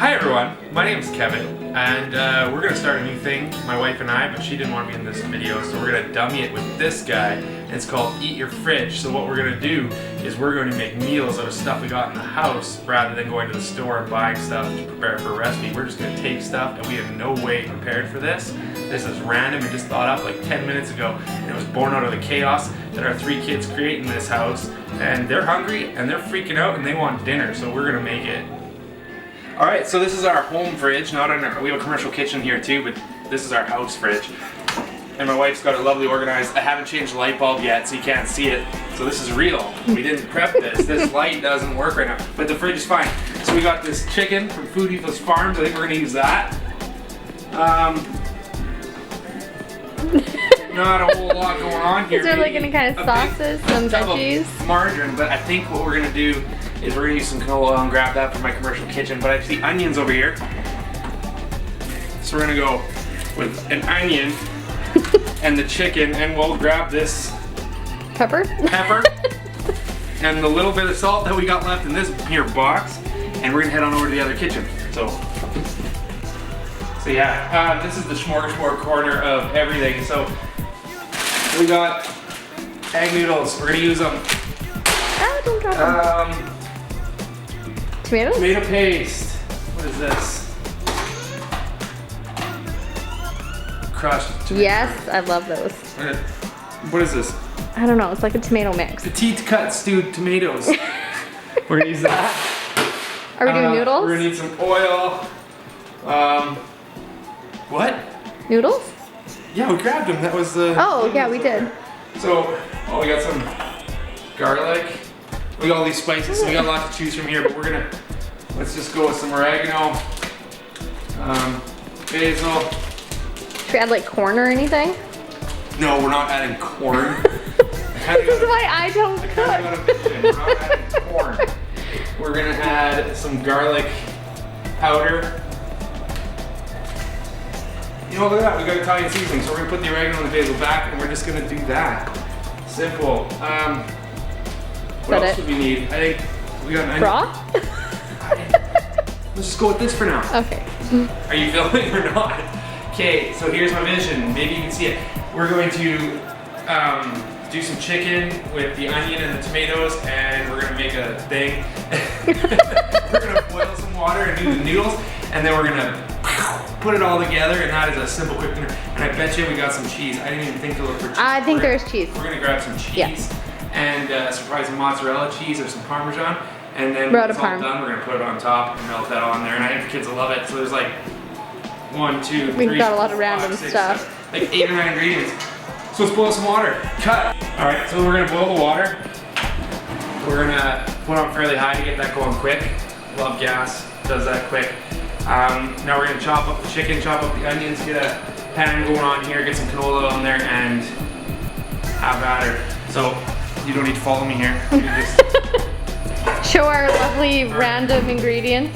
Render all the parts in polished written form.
Hi everyone, my name is Kevin, and we're going to start a new thing, my wife and I, but she didn't want to be in this video, so we're going to dummy it with this guy, and it's called Eat Your Fridge. So what we're going to do is we're going to make meals out of stuff we got in the house, rather than going to the store and buying stuff to prepare for a recipe. We're just going to take stuff, and we have no way prepared for this. This is random and just thought up like 10 minutes ago, and it was born out of the chaos that our 3 kids create in this house, and they're hungry, and they're freaking out, and they want dinner, so we're going to make it. Alright, so this is our home fridge, we have a commercial kitchen here too, but this is our house fridge. And my wife's got it lovely organized. I haven't changed the light bulb yet, so you can't see it. So this is real. We didn't prep this. This light doesn't work right now, but the fridge is fine. So we got this chicken from Food Ethos Farms. I think we're gonna use that. Not a whole lot going on here. Is there like any kind of sauces, some veggies? Margarine, but I think what we're gonna do is we're gonna use some canola oil and grab that from my commercial kitchen. But I see onions over here, so we're gonna go with an onion and the chicken, and we'll grab this pepper and the little bit of salt that we got left in this here box, and we're gonna head on over to the other kitchen. So yeah, this is the smorgasbord corner of everything. So we got egg noodles. We're gonna use them. Oh, don't drop them. Tomatoes? Tomato paste. What is this? Crushed tomato. Yes, I love those. What is this? I don't know, it's like a tomato mix. Petite cut stewed tomatoes. We're gonna use that. Are we doing noodles? We're gonna need some oil. What? Noodles? Yeah, we grabbed them. That was the... Oh, yeah, we did. So, we got some garlic. We got all these spices, so we got a lot to choose from here, but let's just go with some oregano, basil. Should we add like corn or anything? No, we're not adding corn. This is why I don't cook. We're not adding corn. We're gonna add some garlic powder. You know, look at that, we got Italian seasoning, so we're gonna put the oregano and the basil back, and we're just gonna do that. Simple. What else do we need? I think we got an onion. Broth? Let's just go with this for now. Okay. Are you filming or not? Okay, so here's my vision. Maybe you can see it. We're going to do some chicken with the onion and the tomatoes, and we're gonna make a thing. We're gonna boil some water and do the noodles, and then we're gonna put it all together, and that is a simple, quick dinner. And I bet you we got some cheese. I didn't even think to look for cheese. I think there's cheese. We're gonna grab some cheese. Yeah. And surprising mozzarella cheese or some Parmesan, and then when it's all done, we're gonna put it on top and melt that on there. And I think the kids will love it. So there's like 1, 2, 3, We've got a lot of 4, random 5, 6, stuff. 7, like 8 or 9 ingredients. So let's boil some water. Cut. All right, so we're gonna boil the water. We're gonna put on fairly high to get that going quick. Love gas, does that quick. Now we're gonna chop up the chicken, chop up the onions, get a pan going on here, get some canola oil in there, and have at her. So you don't need to follow me here. You just show our lovely random ingredients.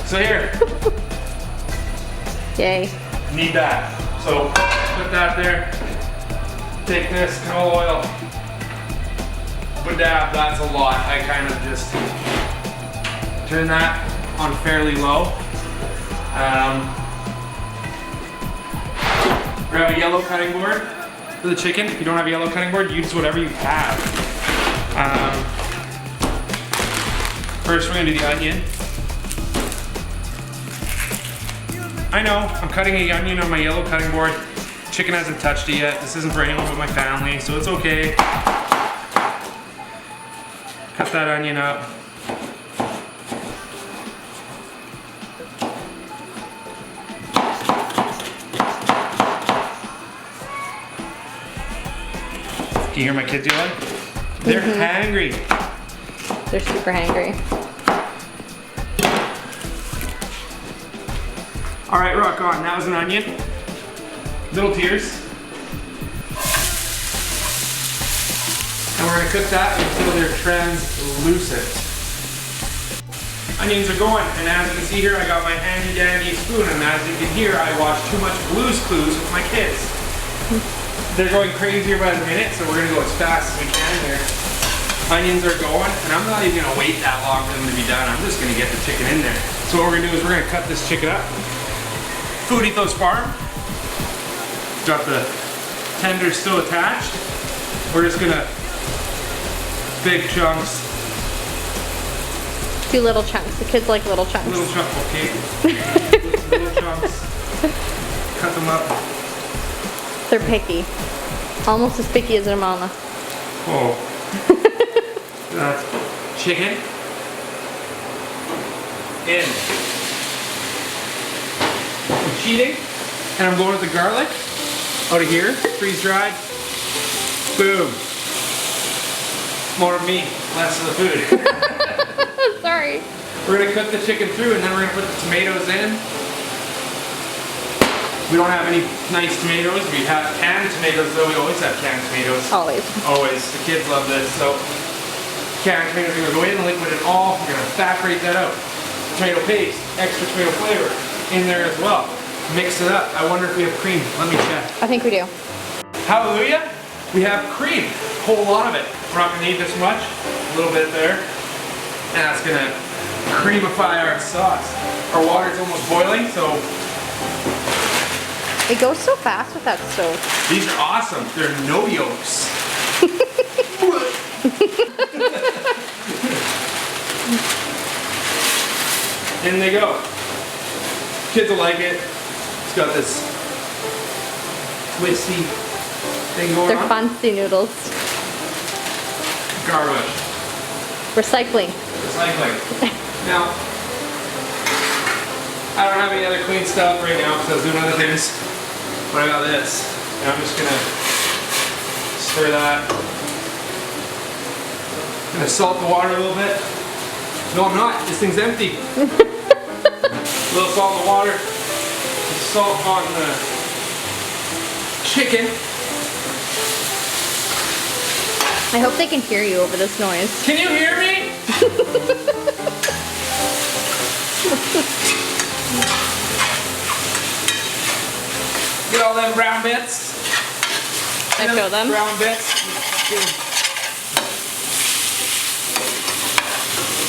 So here. Yay. Need that. So put that there. Take this canola oil. Put that. That's a lot. I kind of just turn that on fairly low. Grab a yellow cutting board for the chicken. If you don't have a yellow cutting board, use whatever you have. First we're gonna do the onion. I know, I'm cutting a onion on my yellow cutting board. Chicken hasn't touched it yet. This isn't for anyone but my family, so it's okay. Cut that onion up. Can you hear my kids yelling? They're hangry. They're super hangry. All right, rock on. That was an onion. Little tears. And we're gonna cook that until they're translucent. Onions are going, and as you can see here, I got my handy dandy spoon, and as you can hear, I watch too much Blue's Clues with my kids. They're going crazier by the minute, so we're gonna go as fast as we can here. onions are going, and I'm not even gonna wait that long for them to be done. I'm just gonna get the chicken in there. So what we're gonna do is we're gonna cut this chicken up. Food Ethos Farm. Got the tenders still attached. We're just gonna big chunks. 2 little chunks. The kids like little chunks. Little chunk, okay. Little chunks. Cut them up. They're picky. Almost as picky as their mama. Oh. That's chicken. In. I'm cheating. And I'm going with the garlic. Out of here. Freeze dried. Boom. More of me, less of the food. Sorry. We're gonna cook the chicken through and then we're gonna put the tomatoes in. We don't have any nice tomatoes. We have canned tomatoes though. We always have canned tomatoes. Always. Always. The kids love this. So canned tomatoes are gonna go in, liquid it all. We're gonna evaporate that out. Tomato paste, extra tomato flavor in there as well. Mix it up. I wonder if we have cream. Let me check. I think we do. Hallelujah. We have cream. A whole lot of it. We're not gonna need this much. A little bit there. And that's gonna creamify our sauce. Our water's almost boiling, so It goes so fast with that stove. these are awesome. They're no yolks. In they go. Kids will like it. It's got this twisty thing going They're on. fancy noodles. Garbage. Recycling. Recycling. Now, I don't have any other clean stuff right now because I was doing other things. But I got this. And I'm just gonna stir that. Gonna salt the water a little bit. No, I'm not. This thing's empty. A little salt in the water. Some salt on the chicken. I hope they can hear you over this noise. Can you hear me? Get all them brown bits. I feel them. Brown bits.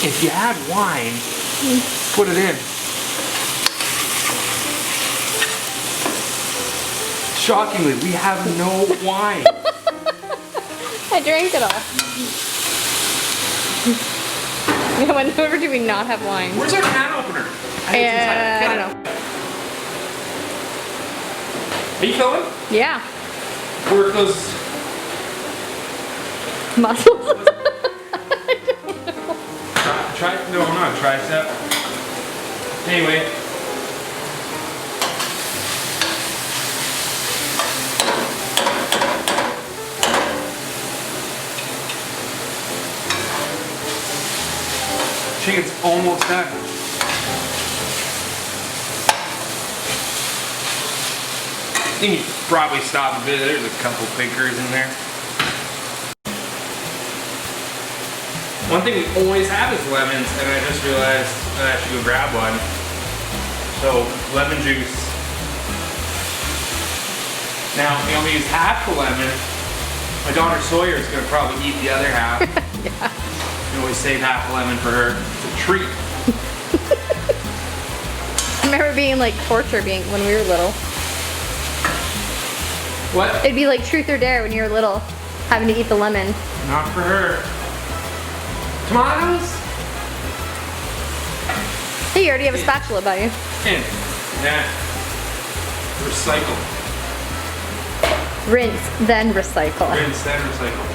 If you add wine, put it in. Shockingly, we have no wine. I drank it all. Whenever do we not have wine? Where's our can opener? I don't know. Are you filming? Yeah. Work those. Muscles. No, not tricep. Anyway. Chicken's almost done. You can probably stop a bit. There's a couple pinkers in there. One thing we always have is lemons, and I just realized that I should go grab one. So, lemon juice. Now, we only use half the lemon. My daughter Sawyer is going to probably eat the other half. Yeah. We always save half a lemon for her. It's a treat. I remember being like torture when we were little. What? It'd be like truth or dare when you were little, having to eat the lemon. Not for her. Tomatoes? Hey, you already have a spatula by you. In. Yeah. Recycle. Rinse, then recycle. Rinse, then recycle.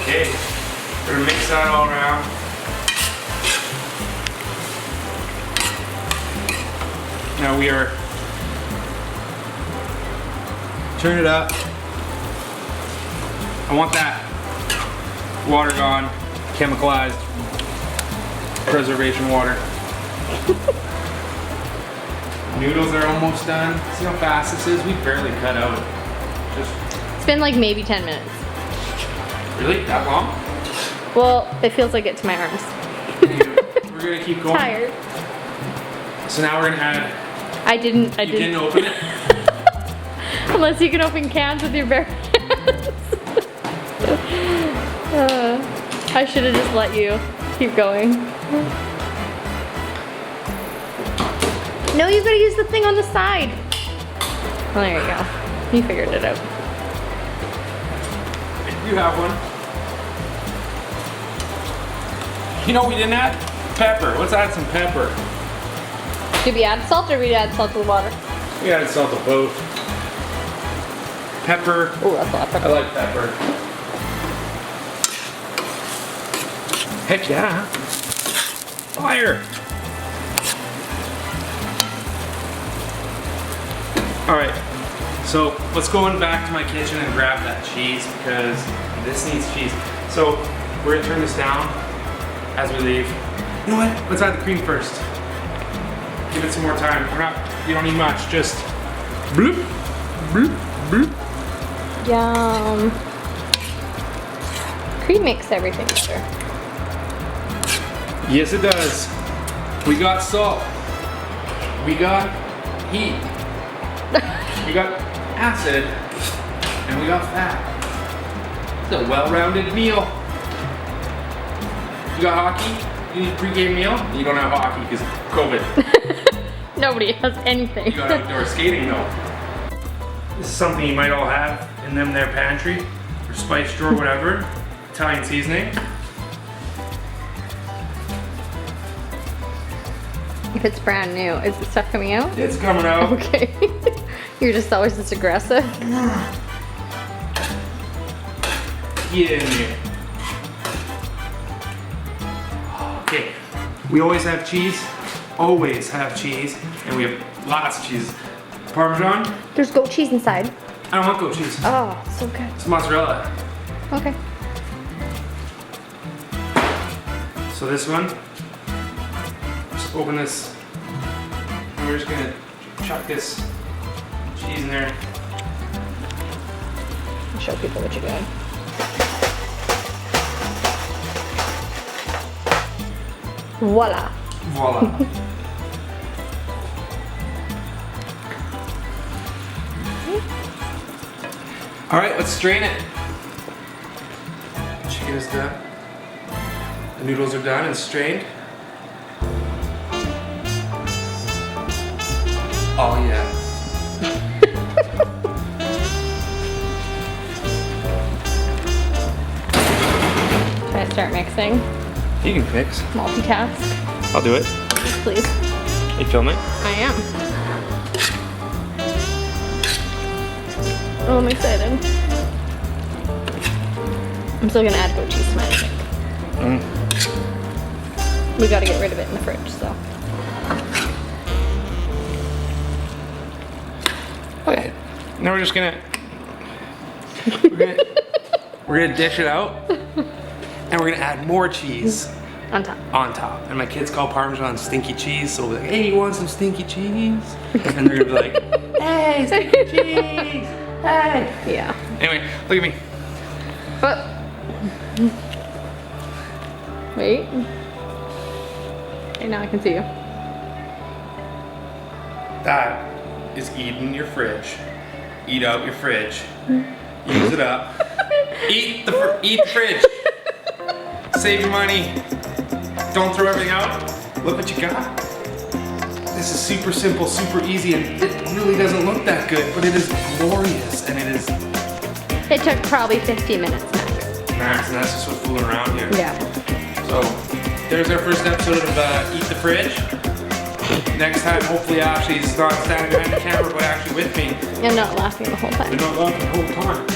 Okay. We're gonna mix that all around. Now we are turn it up. I want that water gone, chemicalized preservation water. Noodles are almost done. See how fast this is? We barely cut out. It's been like maybe 10 minutes. Really? That long? Well, it feels like it to my arms. Anyway, we're gonna keep going. Tired. So now we're gonna add. I didn't. You didn't open it? Unless you can open cans with your bare hands. I should have just let you keep going. No, you gotta use the thing on the side. Oh, there you go. You figured it out. You have one. You know what we didn't add? Pepper. Let's add some pepper. Did we add salt or we add salt to the water? We added salt to both. Pepper. Oh, that's a lot of pepper. I like pepper. Heck yeah. Fire. All right, so let's go in back to my kitchen and grab that cheese because this needs cheese. So we're gonna turn this down as we leave. You know what? Let's add the cream first. Give it some more time. You don't need much, just bloop, bloop, bloop. Yum. Cream makes everything better. Yes, it does. We got salt. We got heat. We got acid. And we got fat. It's a well-rounded meal. You got hockey? You need a pre-game meal? You don't have hockey because of COVID. Nobody has anything. You got outdoor skating though. This is something you might all have in their pantry or spice drawer, whatever. Italian seasoning. If it's brand new, is the stuff coming out? It's coming out. Okay. You're just always this aggressive. Get in there. Okay. We always have cheese. Always have cheese. And we have lots of cheese. Parmesan. There's goat cheese inside. I don't want goat cheese. Oh, so good. It's mozzarella. Okay. So this one. Just open this. And we're just gonna chuck this cheese in there. Show people what you're doing. Voila. Voila. All right, let's strain it. Chicken is done. The noodles are done and strained. Oh yeah. Can I start mixing? You can mix. Multitask. I'll do it. Please. You filming? I am. Oh, I'm excited. I'm still gonna add goat cheese to my chicken. We gotta get rid of it in the fridge, so. Okay. Now we're just gonna we're gonna dish it out, and we're gonna add more cheese On top. on top. And my kids call Parmesan stinky cheese, so we'll be like, hey, you want some stinky cheese? And they're gonna be like, hey, stinky cheese! Hey! Yeah. Anyway, look at me. But. Wait. Okay, now I can see you. That is eating your fridge. Eat out your fridge. Use it up. Eat the fridge. Save your money. Don't throw everything out. Look what you got. This is super simple, super easy, and it really doesn't look that good, but it is glorious, and it is It took probably 15 minutes max. max, and that's just what fooling around here. Yeah. So there's our first episode of Eat the Fridge. Next time, hopefully Ashley's not standing behind the camera, but actually with me. And not laughing the whole time. We're not laughing the whole time.